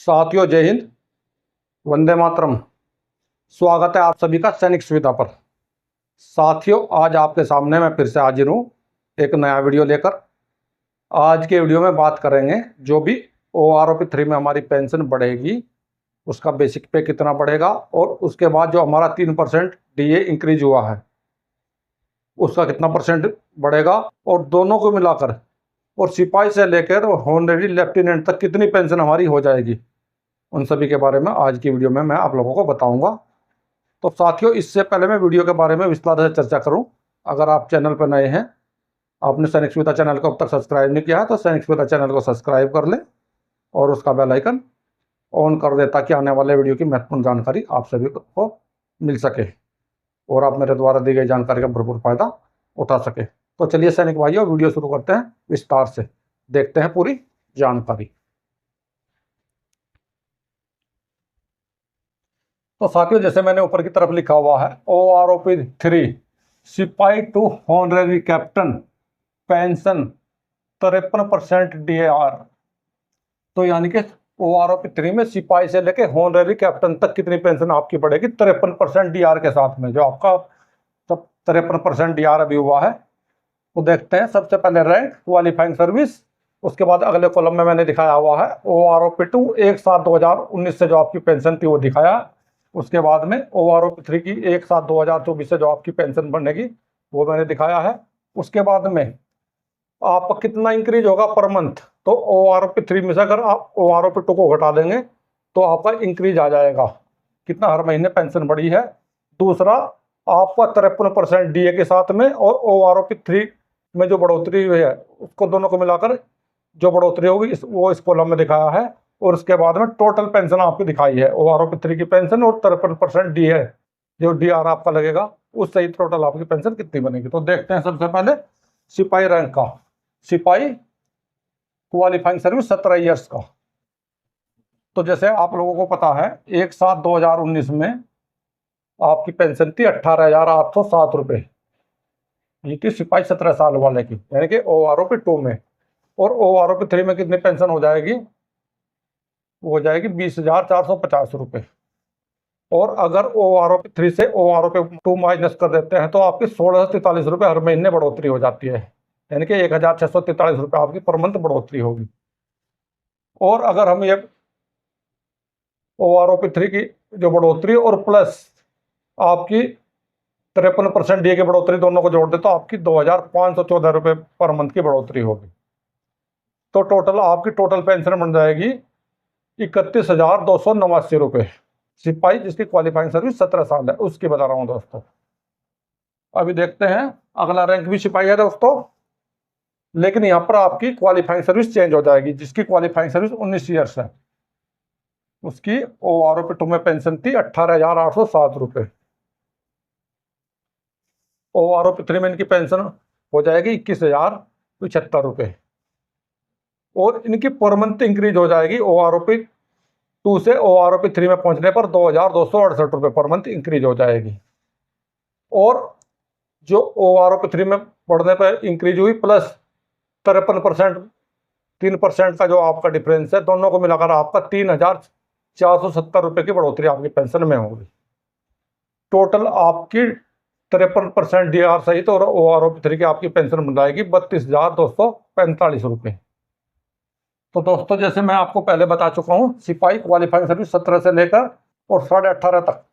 साथियों, जय हिंद, वंदे मातरम। स्वागत है आप सभी का सैनिक सुविधा पर। साथियों, आज आपके सामने मैं फिर से हाजिर हूँ एक नया वीडियो लेकर। आज के वीडियो में बात करेंगे जो भी OROP 3 में हमारी पेंशन बढ़ेगी उसका बेसिक पे कितना बढ़ेगा, और उसके बाद जो हमारा 3% DA इंक्रीज हुआ है उसका कितना परसेंट बढ़ेगा, और दोनों को मिलाकर और सिपाही से लेकर ऑनरेरी लेफ्टिनेंट तक कितनी पेंशन हमारी हो जाएगी, उन सभी के बारे में आज की वीडियो में मैं आप लोगों को बताऊंगा। तो साथियों, इससे पहले मैं वीडियो के बारे में विस्तार से चर्चा करूं, अगर आप चैनल पर नए हैं, आपने सैनिक सुविधा चैनल को अब तक सब्सक्राइब नहीं किया है तो सैनिक सुविधा चैनल को सब्सक्राइब कर लें और उसका बेल आइकन ऑन कर दें ताकि आने वाले वीडियो की महत्वपूर्ण जानकारी आप सभी को मिल सके और आप मेरे द्वारा दी गई जानकारी का भरपूर फायदा उठा सके। तो चलिए सैनिक भाइयों, वीडियो शुरू करते हैं, विस्तार से देखते हैं पूरी जानकारी। तो साथियों, जैसे मैंने ऊपर की तरफ लिखा हुआ है OROP 3 सिपाही to honorary captain pension 53% DAR। तो यानी कि OROP 3 में सिपाही से लेके ऑनरेरी कैप्टन तक कितनी पेंशन आपकी बढ़ेगी 53% DAR के साथ में, जो आपका सब 53% DAR अभी हुआ है। तो देखते हैं, सबसे पहले रैंक, क्वालिफाइंग सर्विस, उसके बाद अगले कॉलम में मैंने दिखाया हुआ है OROP 2 1/7/2019 से जो आपकी पेंशन थी वो दिखाया। उसके बाद में OROP 3 की 1/7/2024 से जो आपकी पेंशन बनेगी वो मैंने दिखाया है। उसके बाद में आपका कितना इंक्रीज होगा पर मंथ, तो OROP 3 में से अगर आप OROP 2 को घटा देंगे तो आपका इंक्रीज आ जाएगा, कितना हर महीने पेंशन बढ़ी है। दूसरा, आपका 53% DA के साथ में और OROP 3 में जो बढ़ोतरी हुई है उसको दोनों को मिलाकर जो बढ़ोतरी होगी वो इस कॉलम में दिखाया है। और उसके बाद में टोटल पेंशन आपकी दिखाई है, OROP 3 की पेंशन और 53% DA जो DAR आपका लगेगा उससे ही टोटल आपकी पेंशन कितनी बनेगी। तो देखते हैं सबसे पहले सिपाही रैंक का, सिपाही क्वालिफाइंग सर्विस 17 ईयर्स का। तो जैसे आप लोगों को पता है 1/7/2019 में आपकी पेंशन थी 18,807 रुपये, ये थी सिपाही 17 साल वाले की, यानी कि OROP 2 में। और OROP 3 में कितनी पेंशन हो जाएगी, वो हो जाएगी 20,450 रुपये। और अगर OROP 3 से OROP 2 माइनस कर देते हैं तो आपकी 1643 रुपये हर महीने बढ़ोतरी हो जाती है, यानी कि 1,643 रुपये आपकी पर मंथ बढ़ोतरी होगी। और अगर हम ये OROP 3 की जो बढ़ोतरी और प्लस आपकी 53% DA की बढ़ोतरी दोनों को जोड़ दे तो आपकी 2,514 रुपये पर मंथ की बढ़ोतरी होगी। तो टोटल आपकी टोटल पेंशन बन जाएगी 31,289 रुपये, सिपाही जिसकी क्वालिफाइंग सर्विस 17 साल है उसकी बता रहा हूँ दोस्तों। अभी देखते हैं, अगला रैंक भी सिपाही है दोस्तों, लेकिन यहाँ पर आपकी क्वालिफाइंग सर्विस चेंज हो जाएगी। जिसकी क्वालिफाइंग सर्विस 19 ईयर्स है उसकी OROP 2 में पेंशन थी 18,807 रुपये, OROP 3 में इनकी पेंशन हो जाएगी 21,075 रुपये। और इनकी पर मंथ इंक्रीज हो जाएगी OROP 2 से OROP 3 में पहुंचने पर 2,268 रुपये पर मंथ इंक्रीज हो जाएगी। और जो OROP 3 में बढ़ने पर इंक्रीज हुई प्लस 53% 3% का जो आपका डिफरेंस है, दोनों को मिलाकर आपका 3,470 रुपये की बढ़ोतरी आपकी पेंशन में होगी। टोटल आपकी 53% DAR सहित और OROP 3 की आपकी पेंशन बन जाएगी 32,245 रुपये। तो दोस्तों, जैसे मैं आपको पहले बता चुका हूँ, सिपाही क्वालिफाइंग सर्विस 17 से लेकर और 18.5 तक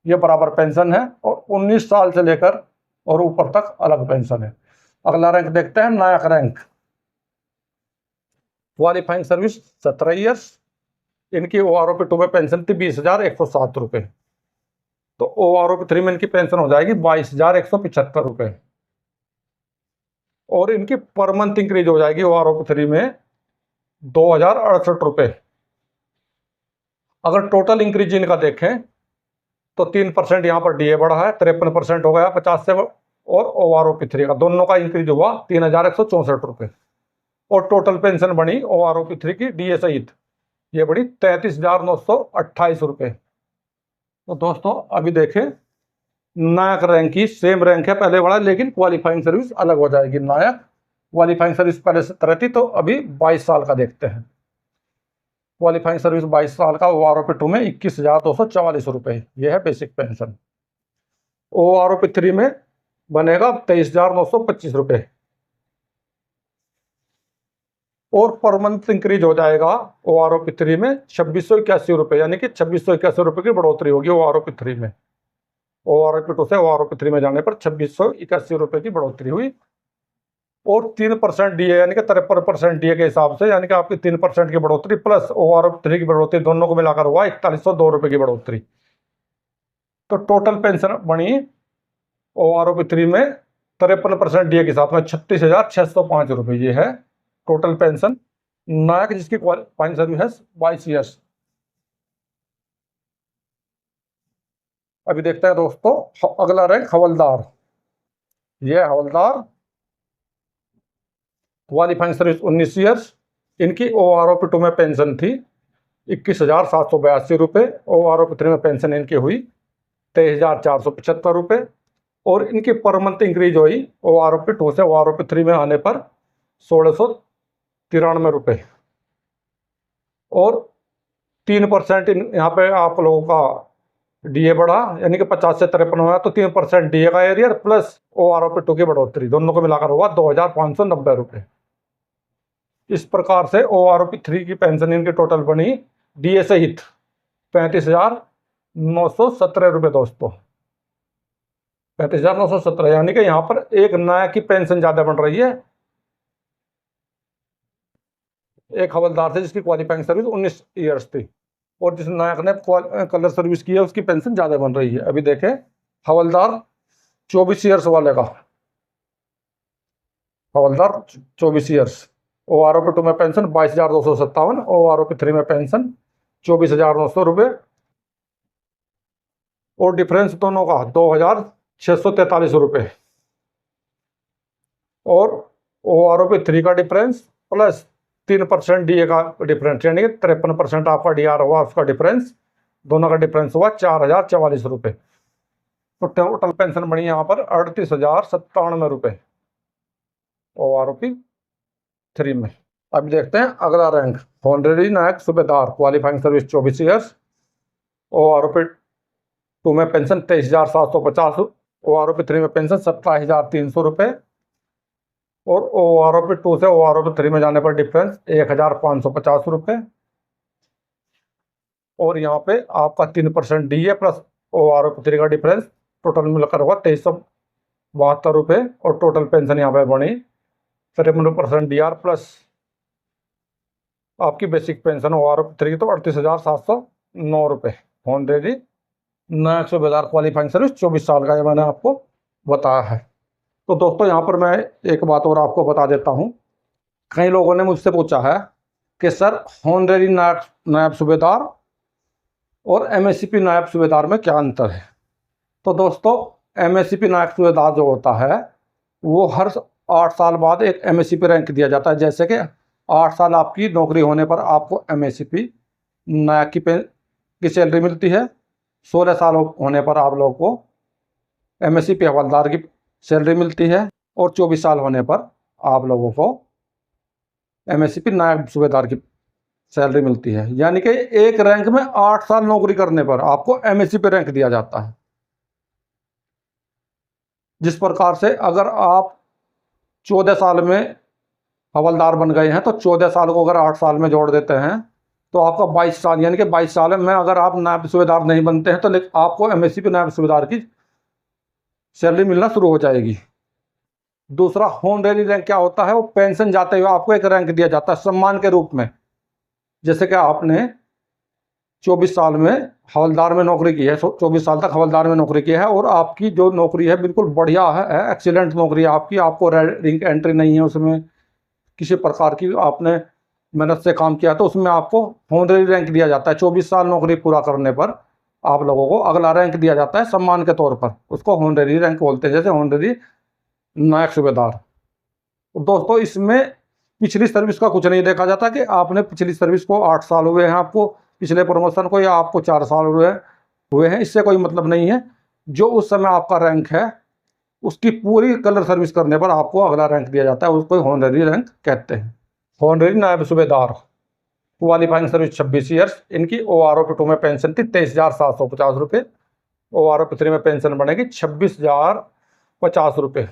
ये बराबर पेंशन है, और 19 साल से लेकर और ऊपर तक अलग पेंशन है। अगला रैंक देखते हैं, नायक रैंक, क्वालिफाइंग सर्विस 17 ईयर्स, इनकी OROP 2 में पेंशन थी 20,107 रुपये, तो OROP 3 में इनकी पेंशन हो जाएगी 22,175 रुपये। और इनकी पर मंथ इंक्रीज हो जाएगी OROP 3 में 2,068 रुपये। अगर टोटल इंक्रीज इनका देखें तो 3% यहाँ पर DA बढ़ा है, 53% हो गया 50 से, और OROP 3 का दोनों का इंक्रीज हुआ 3,164 रुपये। और टोटल पेंशन बनी OROP 3 की DA सहित ये बढ़ी 33,928 रुपये। तो दोस्तों, अभी देखें, नायक रैंक की सेम रैंक है पहले वाला, लेकिन क्वालिफाइंग सर्विस अलग हो जाएगी। नायक क्वालिफाइंग सर्विस पहले 17 थी, तो अभी 22 साल का देखते हैं। क्वालिफाइंग सर्विस 22 साल का, OROP 2 में 21,244 रुपये, यह है बेसिक पेंशन। OROP 3 में बनेगा 23,925 रुपये, और पर मंथ इंक्रीज हो जाएगा OROP 3 में 2681 रुपये, यानी कि 2681 रुपये की बढ़ोतरी होगी OROP 3 में। OROP 2 से OROP 3 में जाने पर 2681 रुपये की बढ़ोतरी हुई, और 3% DA यानी कि 53% DA के हिसाब से, यानी कि आपकी 3% की बढ़ोतरी प्लस OROP 3 की बढ़ोतरी, दोनों को मिलाकर हुआ 4102 रुपये की बढ़ोतरी। तो टोटल पेंशन बनी OROP 3 में 53% DA के साथ में 36,605 रुपये, ये है टोटल पेंशन नायक, जिसकी क्वालिफाइंग सर्विस है 22 ईयर्स। अभी देखते हैं दोस्तों अगला रैंक हवलदार। ये हवलदार, क्वालिफाइंग सर्विस 19 ईयर्स। इनकी OROP 2 में पेंशन थी 21,782 रुपये, OROP 3 में पेंशन इनकी हुई 23,475 रुपये, और इनकी पर मंथ इंक्रीज हुई OROP 2 से OROP 3 में आने पर 1,693 रुपये, और 3% यहाँ पे आप लोगों का DA बढ़ा, यानी कि 50 से 53 हुआ, तो 3% DA का एरियर प्लस OROP 2 की बढ़ोतरी, दोनों को मिलाकर हुआ 2,590 रुपये। इस प्रकार से OROP 3 की पेंशन इनकी टोटल बनी DA सहित 35,917 रुपये दोस्तों, 35,917, यानी कि यहाँ पर एक नायक की पेंशन ज़्यादा बन रही है एक हवलदार से, जिसकी क्वालिफाइंग सर्विस 19 ईयर्स थी, और जिस नायक ने कलर सर्विस की है उसकी पेंशन ज़्यादा बन रही है। अभी देखें हवलदार 24 ईयर्स वाले का, हवलदार 24 ईयर्स, OROP 2 में पेंशन 22,257, OROP 3 में पेंशन 24,900 रुपये, और डिफरेंस दोनों का 2,643 रुपये, और OROP 3 का डिफरेंस प्लस 3% DA का डिफरेंस, यानी कि 53% आपका DR हुआ, उसका डिफरेंस, दोनों का डिफरेंस हुआ 4,044 रुपये। तो टोटल पेंशन बनी यहाँ पर 38,097 रुपये OROP 3 में। अब देखते हैं अगला रैंक हॉनरेरी नायक सूबेदार, क्वालिफाइंग सर्विस 24 ईयर्स, OROP 2 में पेंशन 23,750, OROP 3 में पेंशन 27,300 रुपये, और OROP 2 से OROP 3 में जाने पर डिफरेंस 1,550 रुपये, और यहाँ पे आपका 3% DA प्लस OROP 3 का डिफरेंस, टोटल मिलकर हुआ 2372 रुपये, और टोटल पेंशन यहाँ पे बनी 53% DR प्लस आपकी बेसिक पेंशन OROP 3 की, तो 38,709 रुपये। हॉनरेरी नायक सूबेदार क्वालिफाइंग सर्विस 24 साल का, ये मैंने आपको बताया है। तो दोस्तों यहाँ पर मैं एक बात और आपको बता देता हूँ, कई लोगों ने मुझसे पूछा है कि सर हॉनरेरी नायब सूबेदार और MSCP नायब सूबेदार में क्या अंतर है। तो दोस्तों MSCP नायब सूबेदार जो होता है वो हर 8 साल बाद एक MSCP रैंक दिया जाता है। जैसे कि 8 साल आपकी नौकरी होने पर आपको MSCP नायक की सैलरी मिलती है, 16 साल होने पर आप लोगों को MSCP हवलदार की सैलरी मिलती है, और 24 साल होने पर आप लोगों को MSCP नायब सूबेदार की सैलरी मिलती है। यानी कि एक रैंक में 8 साल नौकरी करने पर आपको MSCP रैंक दिया जाता है। जिस प्रकार से अगर आप 14 साल में हवलदार बन गए हैं, तो 14 साल को अगर 8 साल में जोड़ देते हैं तो आपका 22 साल, यानी कि 22 साल में अगर आप नायब सूबेदार नहीं बनते हैं तो आपको MSCP नायब सूबेदार की सैलरी मिलना शुरू हो जाएगी। दूसरा हॉनरेरी रैंक क्या होता है, वो पेंशन जाते हुए आपको एक रैंक दिया जाता है सम्मान के रूप में। जैसे कि आपने 24 साल में हवलदार में नौकरी की है, 24 साल तक हवलदार में नौकरी की है, और आपकी जो नौकरी है बिल्कुल बढ़िया है, एक्सीलेंट नौकरी है आपकी, आपको रैंक एंट्री नहीं है उसमें किसी प्रकार की, आपने मेहनत से काम किया, तो उसमें आपको हॉनरेरी रैंक दिया जाता है। 24 साल नौकरी पूरा करने पर आप लोगों को अगला रैंक दिया जाता है सम्मान के तौर पर, उसको हॉनरेरी रैंक बोलते हैं, जैसे हॉनरेरी नायक सूबेदार। दोस्तों इसमें पिछली सर्विस का कुछ नहीं देखा जाता कि आपने पिछली सर्विस को 8 साल हुए हैं आपको, पिछले प्रमोशन को, या आपको 4 साल हुए हैं, इससे कोई मतलब नहीं है। जो उस समय आपका रैंक है उसकी पूरी कलर सर्विस करने पर आपको अगला रैंक दिया जाता है, उसको हॉनरेरी रैंक कहते हैं। हॉनरेरी नायब सूबेदार क्वालिफाइंग सर्विस 26 ईयर्स। इनकी OROP 2 में पेंशन थी 23,750 रुपये। OROP 3 में पेंशन बनेगी 26,050 रुपये।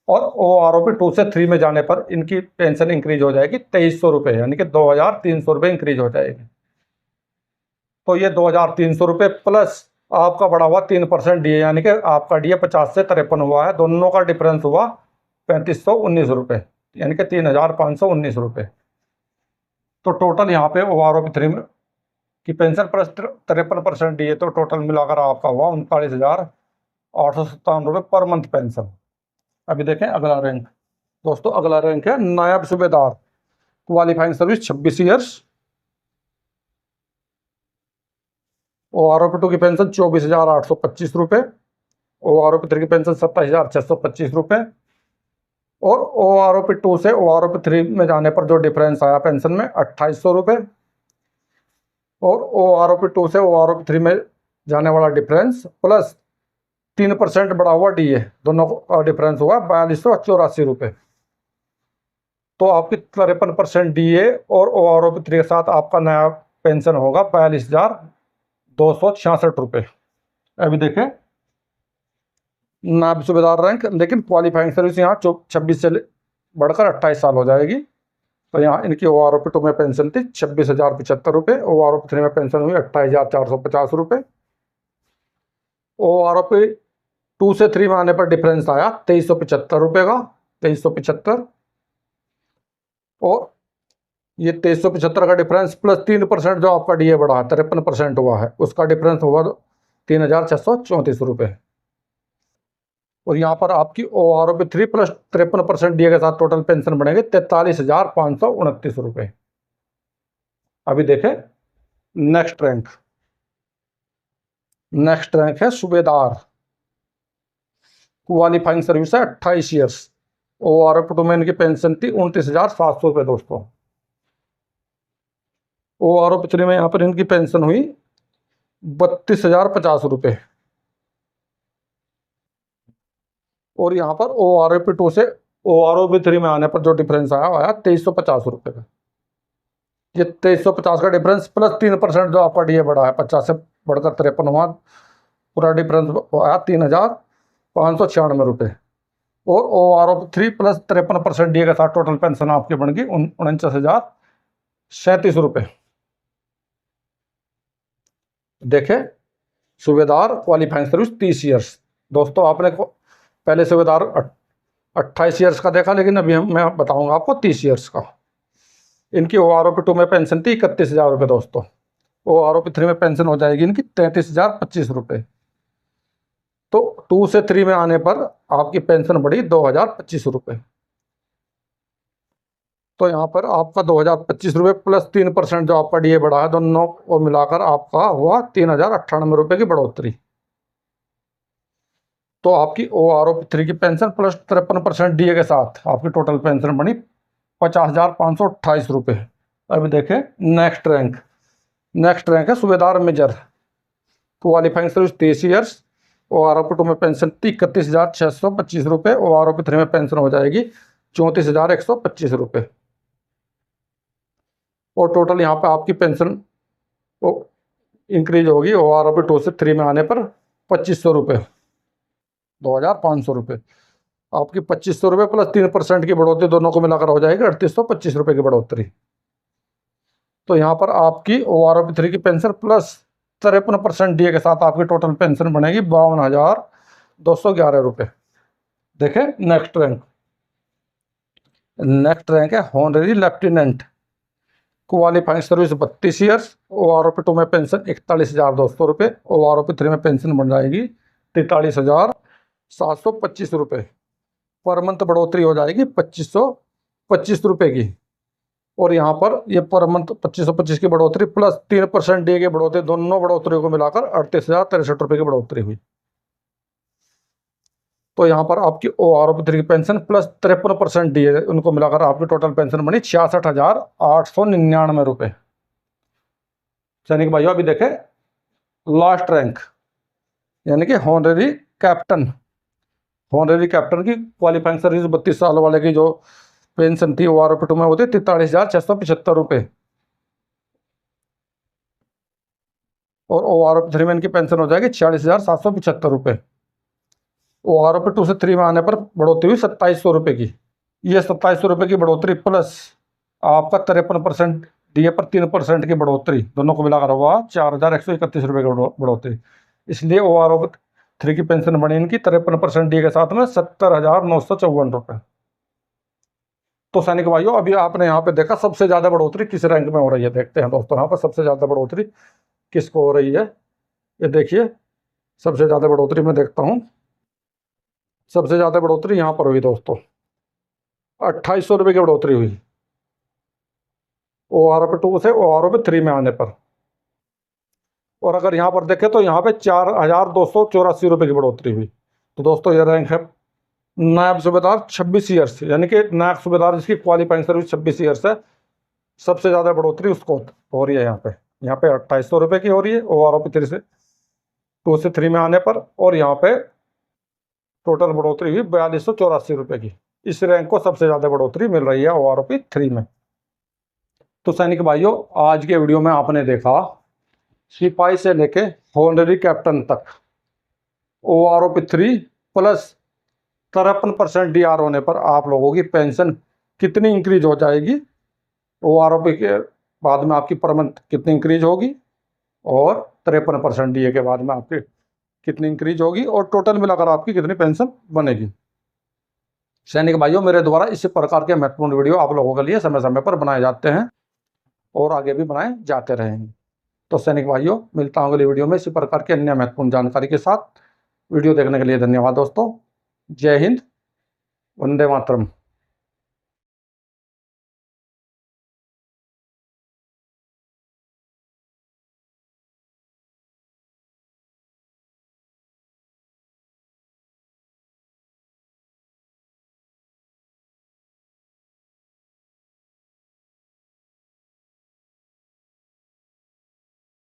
और OROP 2 से 3 में जाने पर इनकी पेंशन इंक्रीज हो जाएगी 2300 रुपये, यानी कि 2,300 रुपये इंक्रीज हो जाएगी। तो ये 2,300 रुपये प्लस आपका बढ़ा हुआ 3% DA, यानी कि आपका DA 50 से 53 हुआ है, दोनों का डिफरेंस हुआ 3,519 रुपये, यानी कि 3,519 रुपये। तो टोटल यहाँ पे OROP 3 में की पेंशन प्लस 53% DA, तो टोटल मिलाकर आपका हुआ 39,857 रुपये पर मंथ पेंशन। अभी देखें अगला रैंक। दोस्तों अगला रैंक है नायब सूबेदार, क्वालिफाइंग सर्विस 26 ईयर्स। OROP 2 की पेंशन 24,825 रुपये। OROP 3 की पेंशन 27,625 रुपये। और OROP 2 से OROP 3 में जाने पर जो डिफरेंस आया पेंशन में 2,800 रुपये। और OROP 2 से OROP 3 में जाने वाला डिफरेंस प्लस 3% बढ़ा हुआ DA, दोनों का डिफरेंस हुआ 4,284 रुपये। तो आपकी 53% DA और OROP 3 के साथ आपका नया पेंशन होगा 42,266 रुपये। अभी देखें नायब सूबेदार रैंक, लेकिन क्वालिफाइंग सर्विस यहाँ 26 से बढ़कर 28 साल हो जाएगी। तो यहाँ इनकी OROP 2 में पेंशन थी 26,075 रुपये। OROP 3 में पेंशन हुई 28,450 रुपये। OROP 2 से 3 में आने पर डिफरेंस आया 2,375 रुपये का, 2,375। और ये 2,375 का डिफरेंस प्लस 3% जो आपका DA बढ़ा है 53% हुआ है, उसका डिफरेंस हुआ 3,634 रुपये। और यहाँ पर आपकी OROP 3 प्लस 53% DA के साथ टोटल पेंशन बनेंगे 43,529 रुपये। अभी देखें नेक्स्ट रैंक। नेक्स्ट रैंक है सूबेदार, क्वालिफाइंग सर्विस है 28 ईयर्स। OROP 2 में इनकी पेंशन थी 29,700 रुपये। दोस्तों OROP 3 में यहाँ पर इनकी पेंशन हुई 32,050 रुपये। और यहाँ पर OROP 2 से OROP 3 में आने पर जो डिफरेंस आया 2,350 रुपये का। ये 2,350 का डिफरेंस प्लस 3% जो आपका DA बढ़ा है 50 से बढ़कर 53 हुआ, पूरा डिफरेंस आया 3,596 रुपये। और OROP 3 प्लस 53% DA के साथ टोटल पेंशन आपकी बन गई 49,037 रुपये। देखे सूबेदार क्वालिफाइंग सर्विस 30 ईयर्स। दोस्तों आपने पहले सूबेदार 28 ईयर्स का देखा, लेकिन अभी मैं बताऊंगा आपको 30 ईयर्स का। इनकी OROP 2 में पेंशन थी 31,000 रुपये। दोस्तों OROP 3 में पेंशन हो जाएगी इनकी 33,025 रुपये। तो 2 से 3 में आने पर आपकी पेंशन बढ़ी 2,025 रुपये। तो यहाँ पर आपका 2,025 रुपये प्लस 3% जो आपका DA बढ़ा है, दोनों को मिलाकर आपका हुआ 3,098 रुपये की बढ़ोतरी। तो आपकी OROP 3 की पेंशन प्लस 53% DA के साथ आपकी टोटल पेंशन बनी 50,528 रुपये। अभी देखें नेक्स्ट रैंक। नेक्स्ट रैंक है सूबेदार major, qualifying service 30 years. OROP 2 में पेंशन थी 31,625 रुपये। OROP 3 में पेंशन हो जाएगी 34,125 रुपये। और टोटल यहाँ पे आपकी पेंशन इंक्रीज होगी OROP 2 से 3 में आने पर 2,500 रुपये, 2,500 रुपये। आपकी 2,500 रुपये प्लस 3% की बढ़ोतरी, दोनों को मिलाकर हो जाएगी 3,825 रुपये की बढ़ोतरी। तो यहाँ पर आपकी OROP 3 की पेंशन प्लस 53% DA के साथ आपकी टोटल पेंशन बनेगी 52,211 रुपये। देखें नेक्स्ट रैंक। नेक्स्ट रैंक है honorary lieutenant, qualifying service 32 years. OROP 2 में पेंशन 41,200 रुपये। OROP 3 में पेंशन बन जाएगी 43,725 रुपये। पर मंथ बढ़ोतरी हो जाएगी 2,525 रुपये की। और यहाँ पर ये पर मंथ 2,525 की बढ़ोतरी प्लस 3% DA की बढ़ोतरी, दोनों बढ़ोतरी को मिलाकर 38,063 रुपये की बढ़ोतरी हुई। तो यहाँ पर आपकी OROP 3 की पेंशन प्लस 53% DA, उनको मिलाकर आपकी टोटल पेंशन बनी 66,899 रुपये। सैनिक भाइयों अभी देखें लास्ट रैंक, यानी कि हॉनरेरी कैप्टन। हॉनरेरी कैप्टन की क्वालिफाइंग सर्विस 32 साल वाले की जो पेंशन थी OROP 2 में होती 43,675 रुपये। और OROP 3 में इनकी पेंशन हो जाएगी 46,775 रुपये। OROP 2 से 3 में आने पर बढ़ोतरी हुई 2700 रुपये की। ये 2700 रुपये की बढ़ोतरी प्लस आपका 53% DA पर 3% की बढ़ोतरी, दोनों को मिलाकर हुआ 4,131 रुपये की बढ़ोतरी। इसलिए OROP 3 की पेंशन बनी इनकी 53% DA के साथ में 70,954 रुपये। तो सैनिक भाइयों, अभी आपने यहाँ पे देखा सबसे ज़्यादा बढ़ोतरी किस रैंक में हो रही है। देखते हैं दोस्तों, यहाँ पर सबसे ज़्यादा बढ़ोतरी किसको हो रही है। ये देखिए, सबसे ज़्यादा बढ़ोतरी मैं देखता हूँ, सबसे ज़्यादा बढ़ोतरी यहाँ पर हुई दोस्तों, 2800 रुपये की बढ़ोतरी हुई OROP 2 से OROP 3 में आने पर। और अगर यहाँ पर देखें तो यहाँ पे 4,284 रुपये की बढ़ोतरी हुई। तो दोस्तों ये रैंक है नायब सूबेदार 26 ईयर्स, यानी कि नायब सूबेदार जिसकी क्वालिफाइंग सर्विस 26 ईयर्स है, सबसे ज़्यादा बढ़ोतरी उसको हो रही है। यहाँ पे 2800 रुपये की हो रही है OROP 2 से 3 में आने पर। और यहाँ पे टोटल बढ़ोतरी हुई 4,284 रुपये की। इस रैंक को सबसे ज़्यादा बढ़ोतरी मिल रही है OROP 3 में। तो सैनिक भाइयों, आज के वीडियो में आपने देखा सिपाही से लेके हॉनररी कैप्टन तक OROP 3 प्लस 53% DAR होने पर आप लोगों की पेंशन कितनी इंक्रीज हो जाएगी, OROP के बाद में आपकी पर मंथ कितनी इंक्रीज होगी, और 53% DA के बाद में आपकी कितनी इंक्रीज होगी, और टोटल मिलाकर आपकी कितनी पेंशन बनेगी। सैनिक भाइयों, मेरे द्वारा इसी प्रकार के महत्वपूर्ण वीडियो आप लोगों के लिए समय समय पर बनाए जाते हैं और आगे भी बनाए जाते रहेंगे। तो सैनिक भाइयों, मिलता हूँ अगली वीडियो में इसी प्रकार की अन्य महत्वपूर्ण जानकारी के साथ। वीडियो देखने के लिए धन्यवाद दोस्तों। जय हिंद, वंदे मातरम।